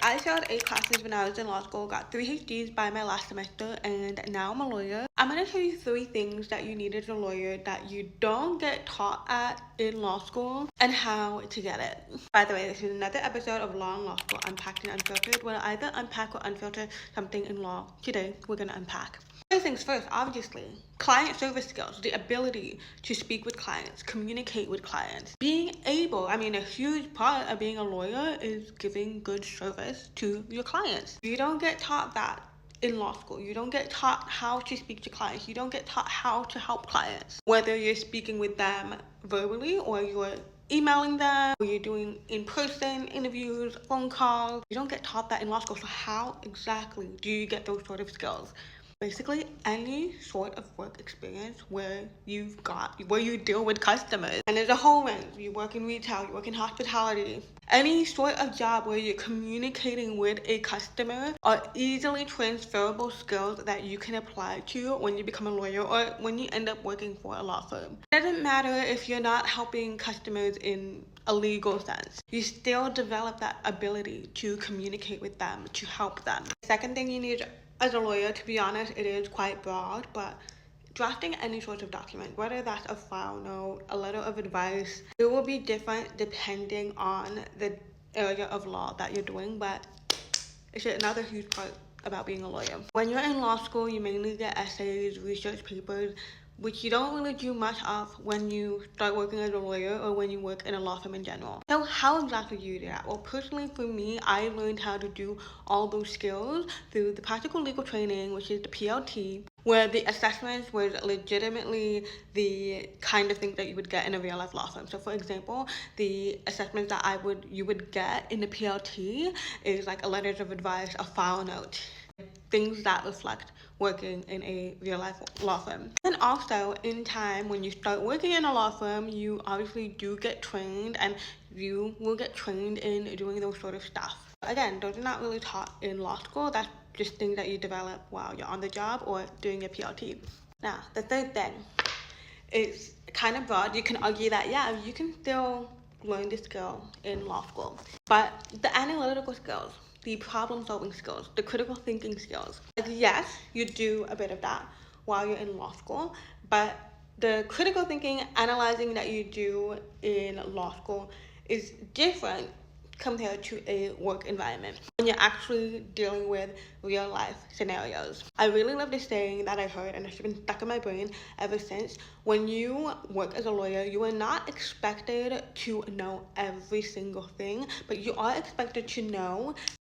I failed 8 classes when I was in law school, got 3 HDs by my last semester, and now I'm a lawyer. I'm going to tell you 3 things that you need as a lawyer that you don't get taught at in law school and how to get it. By the way, this is another episode of Law and Law School Unpacked and Unfiltered, where I either unpack or unfilter something in law. Today, we're going to unpack. First things first, obviously, client service skills, the ability to speak with clients, communicate with clients. Being able, a huge part of being a lawyer is giving good service to your clients. You don't get taught that in law school. You don't get taught how to speak to clients. You don't get taught how to help clients. Whether you're speaking with them verbally or you're emailing them or you're doing in-person interviews, phone calls. You don't get taught that in law school. So how exactly do you get those sort of skills? Basically, any sort of work experience where you deal with customers. And there's a whole range. You work in retail, you work in hospitality. Any sort of job where you're communicating with a customer are easily transferable skills that you can apply to when you become a lawyer or when you end up working for a law firm. It doesn't matter if you're not helping customers in a legal sense. You still develop that ability to communicate with them, to help them. The second thing you need as a lawyer, to be honest, it is quite broad, but drafting any sort of document, whether that's a file note, a letter of advice, it will be different depending on the area of law that you're doing, but it's another huge part about being a lawyer. When you're in law school, you mainly get essays, research papers, which you don't really do much of when you start working as a lawyer or when you work in a law firm in general. So how exactly do you do that? Well, personally for me, I learned how to do all those skills through the practical legal training, which is the PLT, where the assessments was legitimately the kind of thing that you would get in a real life law firm. So for example, the assessments that you would get in the PLT is like a letters of advice, a file note, things that reflect working in a real life law firm. And also in time, when you start working in a law firm, you obviously do get trained and you will get trained in doing those sort of stuff. Again, those are not really taught in law school. That's just things that you develop while you're on the job or doing your PLT. Now, the third thing is kind of broad. You can argue that, yeah, you can still learn this skill in law school. But the analytical skills, the problem-solving skills, the critical thinking skills. Yes, you do a bit of that while you're in law school, but the critical thinking, analyzing that you do in law school is different compared to a work environment when you're actually dealing with real life scenarios. I really love this saying that I heard and it's been stuck in my brain ever since. When you work as a lawyer, you are not expected to know every single thing, but you are expected to know